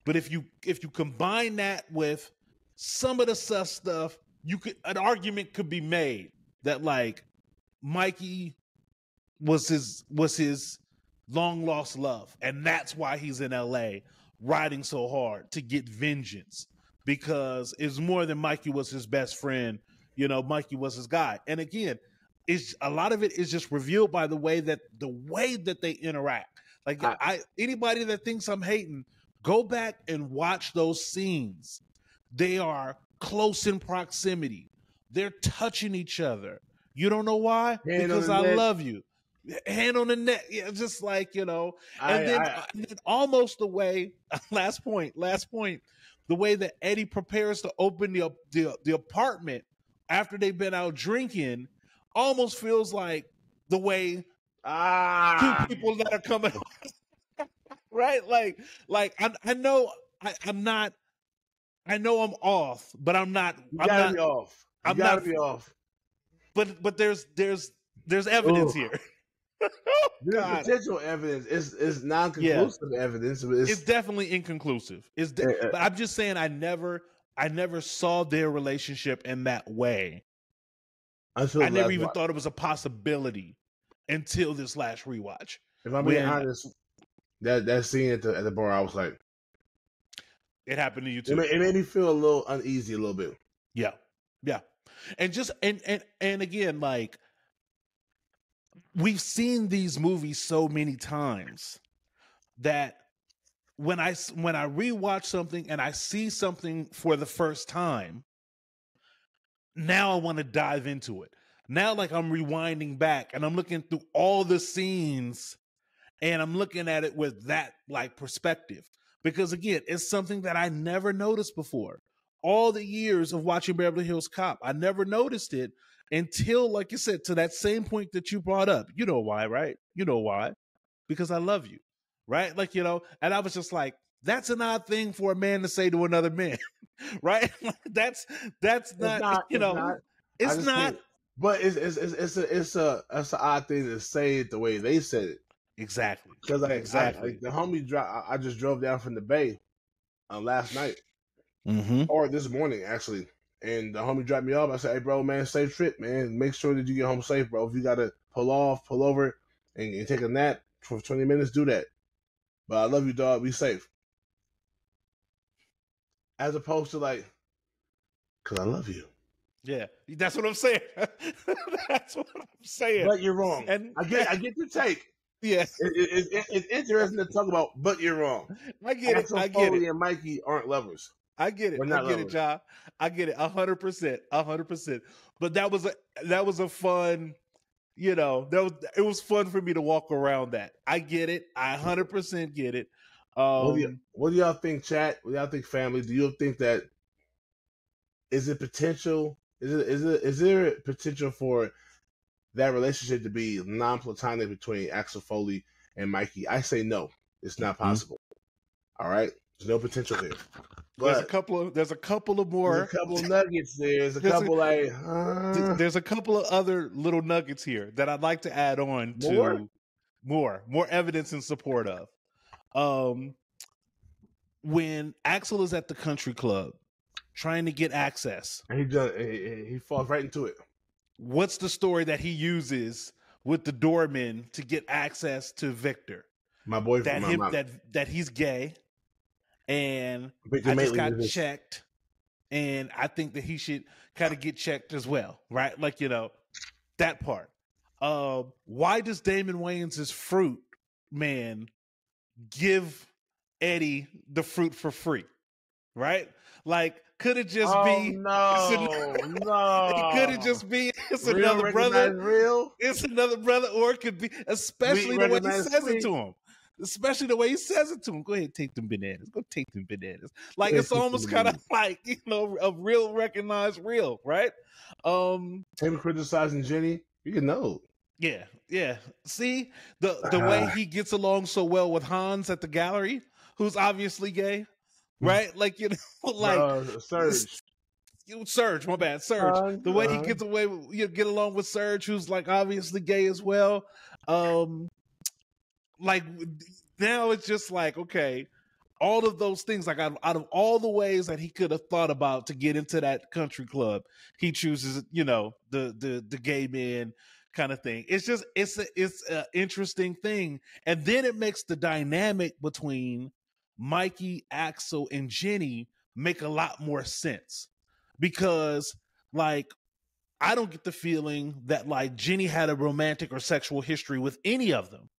But if you combine that with some of the sus stuff, an argument could be made that like Mikey was his long lost love, and that's why he's in LA riding so hard to get vengeance, because it's more than Mikey was his best friend. Mikey was his guy. And again, a lot of it is just revealed by the way that they interact. Like anybody that thinks I'm hating, go back and watch those scenes. They are close in proximity. They're touching each other. You don't know why? Because I love you. Hand on the neck. Yeah, just like, and then almost the way, last point, the way that Eddie prepares to open the apartment after they've been out drinking almost feels like the way two people that are coming right? Like I know I'm not. I know I'm off, but I'm not. You gotta be off. You gotta be off. But there's evidence here. There's potential evidence. It's non-conclusive evidence. It's definitely inconclusive. But I'm just saying, I never saw their relationship in that way. I never even thought it was a possibility until this last rewatch. If I'm being honest, that scene at the bar, I was like, it happened to you too. It made me feel a little uneasy, a little bit. Yeah, and just and again, like, we've seen these movies so many times that when I rewatch something and I see something for the first time, now I want to dive into it. Now, like, I'm rewinding back and I'm looking through all the scenes and I'm looking at it with that like perspective, because again, it's something that I never noticed before. All the years of watching Beverly Hills Cop, I never noticed it until, like you said, to that same point that you brought up. You know why, right? You know why? Because I love you, right? Like, and I was just like, that's an odd thing for a man to say to another man, right? that's not, it's not. But it's an odd thing to say it the way they said it. Exactly. Because the homie I just drove down from the Bay last night, or this morning actually, and the homie dropped me off. I said, "Hey, bro, man, safe trip, man. Make sure that you get home safe, bro. If you gotta pull over, and take a nap for 20 minutes, do that. But I love you, dog. Be safe." As opposed to like, "Cause I love you." Yeah, that's what I'm saying. That's what I'm saying. But you're wrong. And I get your take. Yeah, it's interesting to talk about, but you're wrong. I get Axel Foley and Mikey aren't lovers. I get it. I get it, John. I get it 100%. 100%. But that was a fun, it was fun for me to walk around that. I get it. I 100% get it. What do y'all think, chat? What do y'all think, family? Do you think that is it potential? Is there potential for that relationship to be non-platonic between Axel Foley and Mikey? I say no. It's not possible. All right, there's no potential there. There's a couple of more. There's a couple of nuggets there. There's a couple of other little nuggets here that I'd like to add on to more evidence in support of. When Axel is at the country club trying to get access, and he falls right into it. What's the story that he uses with the doorman to get access to Victor? My boyfriend. That he's gay, and I just got checked, and I think that he should kind of get checked as well, right? Like, that part. Why does Damon Wayans' fruit man give Eddie the fruit for free? Right? Like, could it just be? No. It could it just be? It's Real another brother. recognize real. It's another brother, or it could be, especially the way he says it to him. Especially the way he says it to him. Go ahead, take them bananas. Go take them bananas. Like, it's almost kind of like, a real recognized real, right? Him criticizing Jenny, you can know. Yeah. See the way he gets along so well with Hans at the gallery, who's obviously gay, right? Like, like Serge, my bad, Serge. The way he gets away, get along with Serge, who's like obviously gay as well. Like, now it's just like, okay, all of those things, like, out of all the ways that he could have thought about to get into that country club, he chooses, the gay man kind of thing. It's just, it's an interesting thing. And then it makes the dynamic between Mikey, Axel, and Jenny make a lot more sense, because, like, I don't get the feeling that, like, Jenny had a romantic or sexual history with any of them.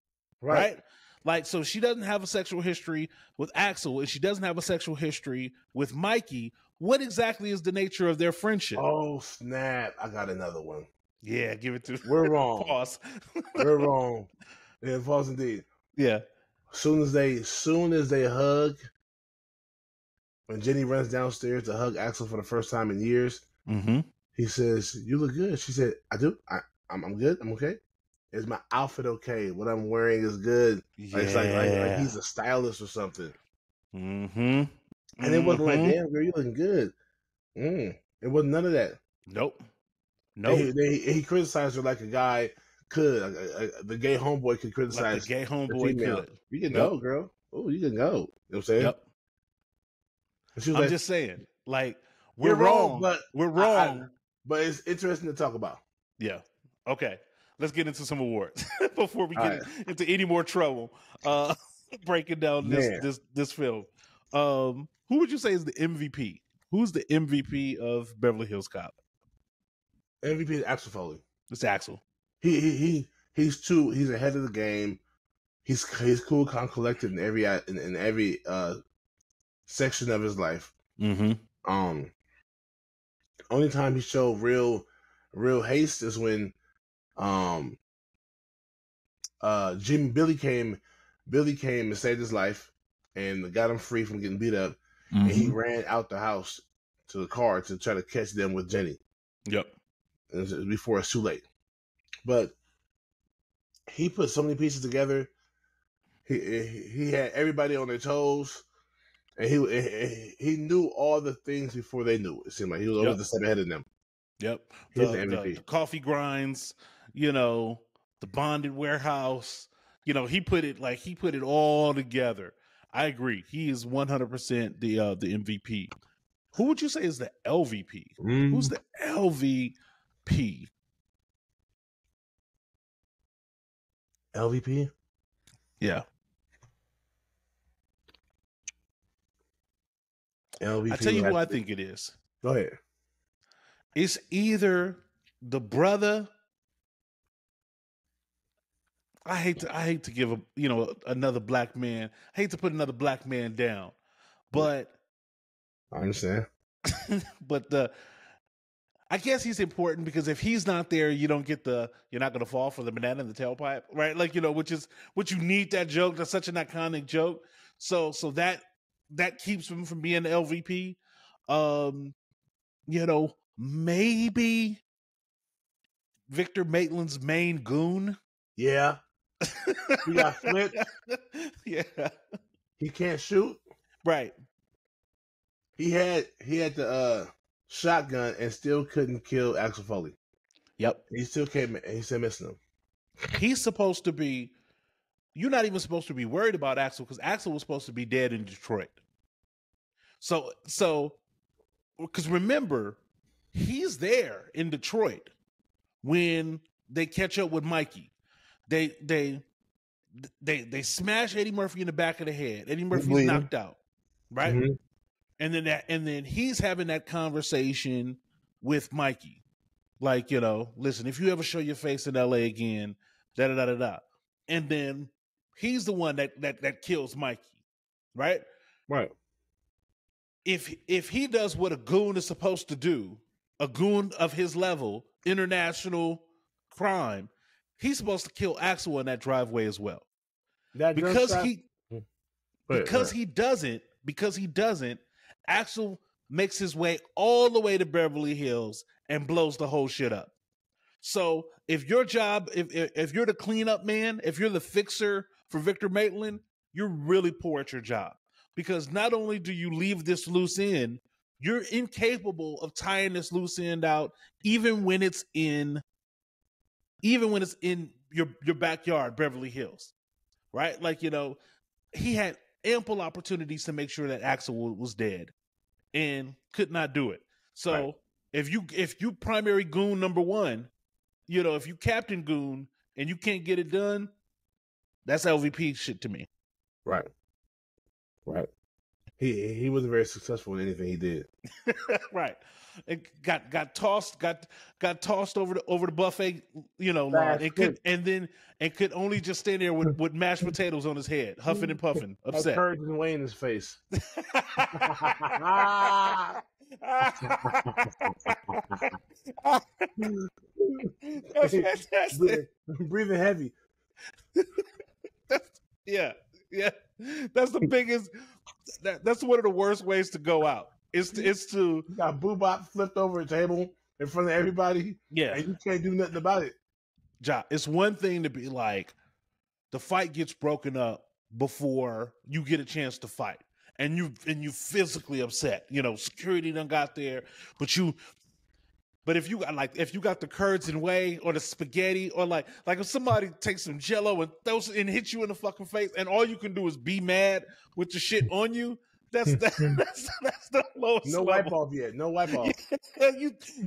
Right? Like, so she doesn't have a sexual history with Axel, and she doesn't have a sexual history with Mikey. What exactly is the nature of their friendship? Oh, snap. I got another one. Yeah, give it to We're wrong. Pause. We're wrong. Yeah, pause indeed. Yeah. Soon as they hug, when Jenny runs downstairs to hug Axel for the first time in years, he says, "You look good." She said, "I do. I'm good. I'm okay. Is my outfit okay? What I'm wearing is good." Yeah. It's like he's a stylist or something. And it wasn't like, "Damn, girl, you looking good." It wasn't none of that. Nope. He criticized her like a guy could. The gay homeboy could criticize. Like the gay homeboy could. You can go, girl. Oh, you can go. You know what I'm saying? Yep. I'm just saying, like, we're wrong, but we're wrong. But it's interesting to talk about. Yeah. Okay. Let's get into some awards before we get into any more trouble. Breaking down this film. Who would you say is the MVP? Who's the MVP of Beverly Hills Cop? MVP is Axel Foley. It's Axel. He's ahead of the game. He's cool, calm, collected in every section of his life. Only time he showed real haste is when Billy came and saved his life and got him free from getting beat up, and he ran out the house to the car to try to catch them with Jenny. Yep. Before it's too late. But he put so many pieces together. He had everybody on their toes, and he knew all the things before they knew. It seemed like he was always the step ahead of them. Yep. The coffee grinds, the bonded warehouse. He put it all together. I agree. He is 100% the MVP. Who would you say is the LVP? Who's the LVP? LVP? Yeah. LVP. I tell you who I think it is. Go ahead. It's either the brother. I hate to give another black man. I hate to put another black man down, but I understand. But I guess he's important because if he's not there, you're not going to fall for the banana in the tailpipe, right? Like, which is what you need, that joke. That's such an iconic joke. So that keeps him from being the LVP. Maybe Victor Maitland's main goon. Yeah. He got flipped. Yeah. He can't shoot. Right. He had the shotgun and still couldn't kill Axel Foley. Yep. He still came. He's still missing him. He's supposed to be. You're not even supposed to be worried about Axel because Axel was supposed to be dead in Detroit. So, because remember, he's there in Detroit when they catch up with Mikey. They smash Eddie Murphy in the back of the head. Eddie Murphy's knocked out, right? and then he's having that conversation with Mikey, like, you know, listen, if you ever show your face in L.A. again, da da da da da, and then he's the one that kills Mikey, right? Right. If he does what a goon is supposed to do, a goon of his level, international crime, he's supposed to kill Axel in that driveway as well. Because he doesn't, Axel makes his way all the way to Beverly Hills and blows the whole shit up. So if your job, if you're the cleanup man, if you're the fixer for Victor Maitland, you're really poor at your job. Because not only do you leave this loose end, you're incapable of tying this loose end out, even when it's in your backyard, Beverly Hills, right? Like, you know, he had ample opportunities to make sure that Axel was dead and could not do it. So right. if you primary goon number one, you know, if you captain goon and you can't get it done, that's LVP shit to me. Right. Right. He wasn't very successful in anything he did. Right. It got tossed over the buffet, you know, line. It could only just stand there with mashed potatoes on his head, huffing and puffing, upset. Courage and way in his face. That's fantastic. Breathing heavy. Yeah. That's the biggest. That's one of the worst ways to go out. It's to you got Boobop flipped over a table in front of everybody. Yeah, and you can't do nothing about it. Ja, it's one thing to be like, the fight gets broken up before you get a chance to fight, and you physically upset. You know, security done got there, but if you got the curds and whey or the spaghetti, or like if somebody takes some Jello and throws and hits you in the fucking face, and all you can do is be mad with the shit on you, that's the lowest. No wipe off yet. No wipe off. Yeah,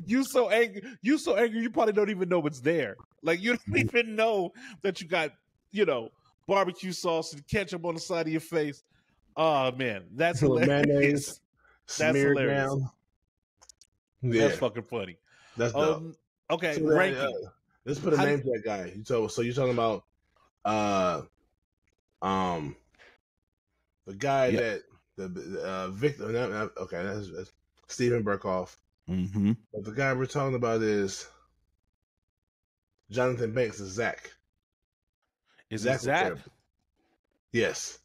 you so angry. You so angry. You probably don't even know it's there. Like, you don't even know that you got, you know, barbecue sauce and ketchup on the side of your face. Oh man, that's hilarious. That's hilarious. Down. Yeah. That's fucking funny. That's dope. Okay, so ranking. Let's put a name to that guy. So you're talking about the guy that the victim. Okay, that's Stephen Berkoff. Mm-hmm. But the guy we're talking about is Jonathan Banks. Is Zach? Is it Zach? Yes,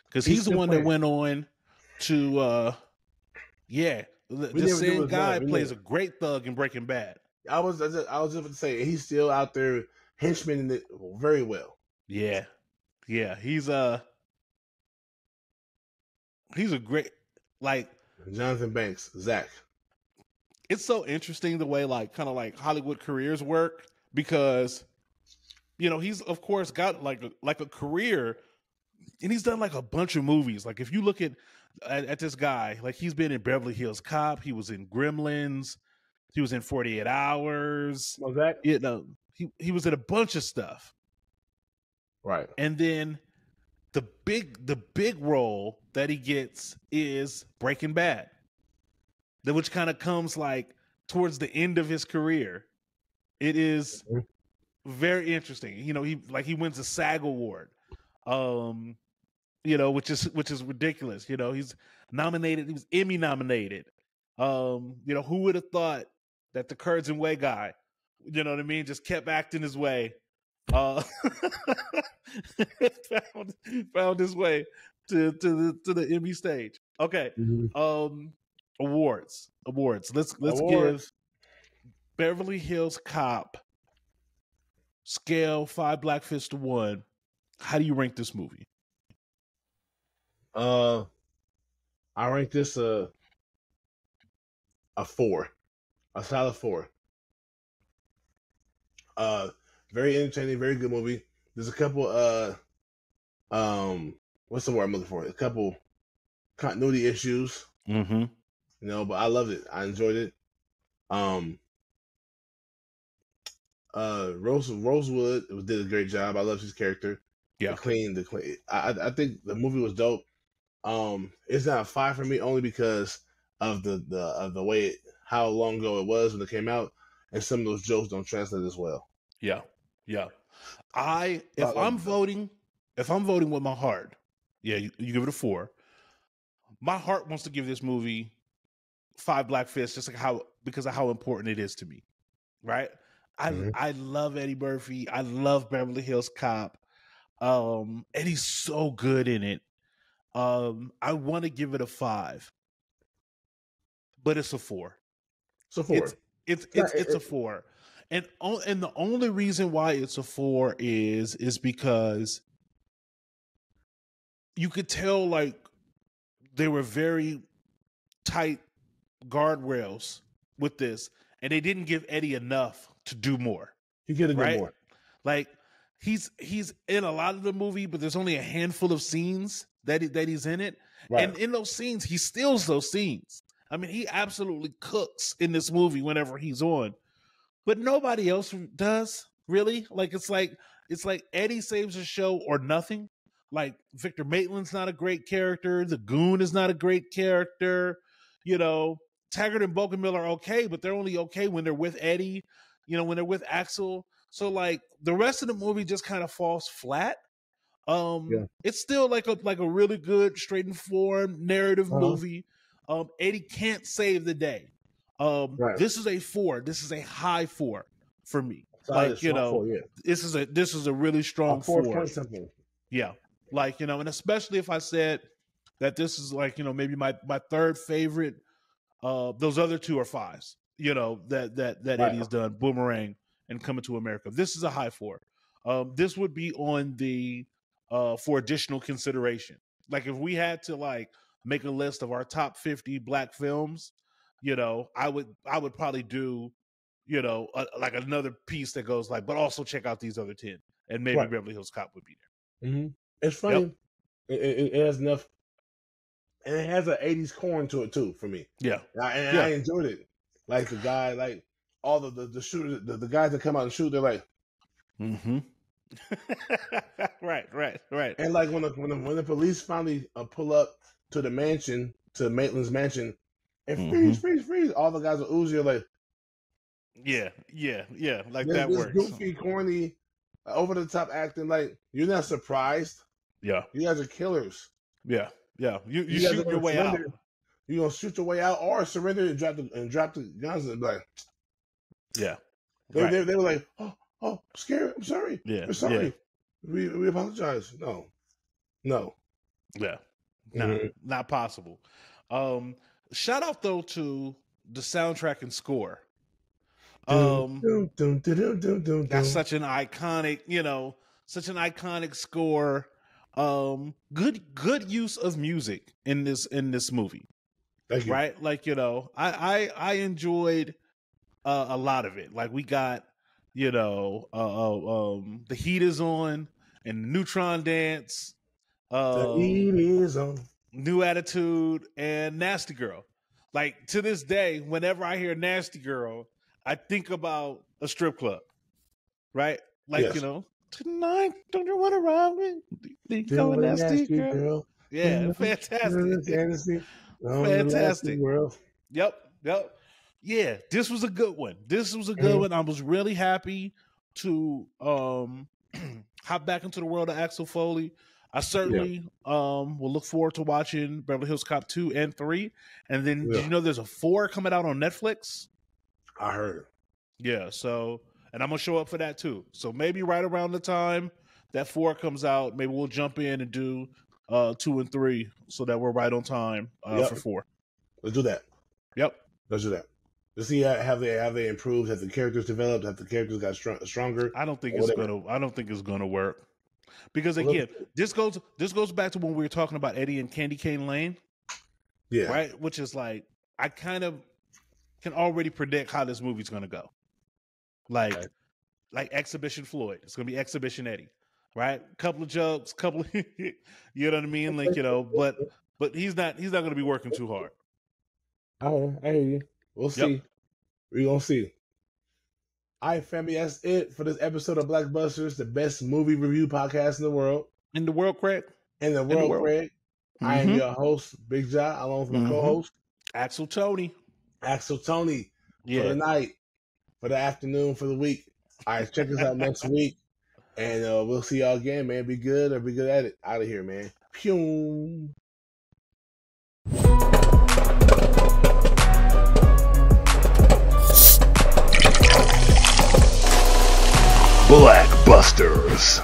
because he's the one that went on to. The same guy plays a great thug in Breaking Bad. I was just going to say he's still out there henchmaning it very well. Yeah, he's a great, like, Jonathan Banks, Zach. It's so interesting the way kind of like Hollywood careers work, because, you know, he's of course got like a career, and he's done like a bunch of movies. Like, if you look at this guy, like, he's been in Beverly Hills Cop, he was in Gremlins, he was in 48 Hours. Was that? You know, he was in a bunch of stuff. Right. And then the big role that he gets is Breaking Bad, which kind of comes like towards the end of his career. It is very interesting. You know, he wins a SAG award. You know, which is ridiculous. You know, he's nominated. He was Emmy nominated. You know, who would have thought that the Curds and Whey guy, you know what I mean, just kept acting his way, found his way to the Emmy stage. Okay. Mm-hmm. Awards. Let's give Beverly Hills Cop scale 5 Black Fists to 1. How do you rank this movie? I rank this a 4, a solid 4. Very entertaining, very good movie. There's a couple what's the word I'm looking for? A couple continuity issues. Mm-hmm. You know, but I loved it. I enjoyed it. Rosewood did a great job. I loved his character. Yeah, the clean. I think the movie was dope. It's not a 5 for me only because of the way how long ago it was when it came out, and some of those jokes don't translate as well. Yeah. If I'm voting with my heart, you give it a 4. My heart wants to give this movie 5 black fists, just like because of how important it is to me. Right? I love Eddie Murphy. I love Beverly Hills Cop. Eddie's so good in it. I want to give it a 5, but it's a 4. It's a 4. It's a 4, and the only reason why it's a 4 is because you could tell like they were very tight guardrails with this, and they didn't give Eddie enough to do more. He could have done more. Like he's in a lot of the movie, but there's only a handful of scenes that he's in it, and in those scenes he steals those scenes. I mean, he absolutely cooks in this movie whenever he's on, but nobody else does really. Like it's like Eddie saves the show or nothing. Like Victor Maitland's not a great character. The Goon is not a great character. You know, Taggart and Bokenmiller are okay, but they're only okay when they're with Eddie. You know, when they're with Axel. So like the rest of the movie just kind of falls flat. It's still like a really good, straight and forward narrative movie. Eddie can't save the day. This is a 4. This is a high 4 for me. Like, you know, 4, this is a really strong 4. Yeah. Like, you know, and especially if I said that this is like, you know, maybe my third favorite, those other 2 are 5s, you know, that Eddie's done, Boomerang and Coming to America. This is a high 4. This would be on the for additional consideration. Like if we had to like make a list of our top 50 black films, you know, I would probably do, you know, like another piece that goes like, but also check out these other 10, and maybe Beverly Hills Cop would be there. Mm-hmm. It's funny. Yep. It has enough, and it has an 80s corn to it too for me. Yeah, I enjoyed it. Like the guy, like all the shooters, the guys that come out and shoot, they're like, right. And like when the police finally pull up to the mansion, to Maitland's mansion, and freeze, all the guys with Uzi are like, yeah, like this, that works. Goofy, corny, over the top acting. Like you're not surprised. Yeah, you guys are killers. Yeah. You shoot your way out. You're gonna shoot your way out or surrender and drop the guns and be like, yeah. They were like, oh, scared. I'm sorry. Yeah, we're sorry. Yeah. We apologize. No. Yeah, not possible. Shout out though to the soundtrack and score. That's such an iconic, you know, score. Good use of music in this movie. Thank you. Right? Like, you know, I enjoyed a lot of it. Like we got, you know, The Heat Is On and the Neutron Dance. The Heat Is On. New Attitude and Nasty Girl. Like to this day, whenever I hear Nasty Girl, I think about a strip club. Right? Like, you know, tonight, don't you want to ride with me? Nasty girl. Yeah, fantastic. Fantastic. Yep. Yeah, this was a good one. I was really happy to hop back into the world of Axel Foley. I certainly will look forward to watching Beverly Hills Cop 2 and 3. And then did you know there's a 4 coming out on Netflix? I heard. Yeah, so and I'm gonna show up for that too. So maybe right around the time that 4 comes out, maybe we'll jump in and do 2 and 3 so that we're right on time for 4. Let's do that. Yep. Let's do that. Let's see have they improved, have the characters developed, have the characters got stronger. I don't think it's gonna work. Because again, this goes back to when we were talking about Eddie and Candy Cane Lane. Yeah. Right? Which is like I kind of can already predict how this movie's gonna go. Like Exhibition Floyd. It's gonna be Exhibition Eddie. Right? Couple of jokes, you know what I mean? Like, you know, but he's not gonna be working too hard. I hear you. We'll see. Yep. We're gonna see. All right, family, that's it for this episode of BlackBusters, the best movie review podcast in the world. In the world, Craig. In the world, Craig. I am your host, Big John, along with my co-host, Axel Tony. Axel Tony, for the night, for the afternoon, for the week. All right, check us out next week, and we'll see y'all again, man. Be good or be good at it. Out of here, man. Pew. BlackBusters.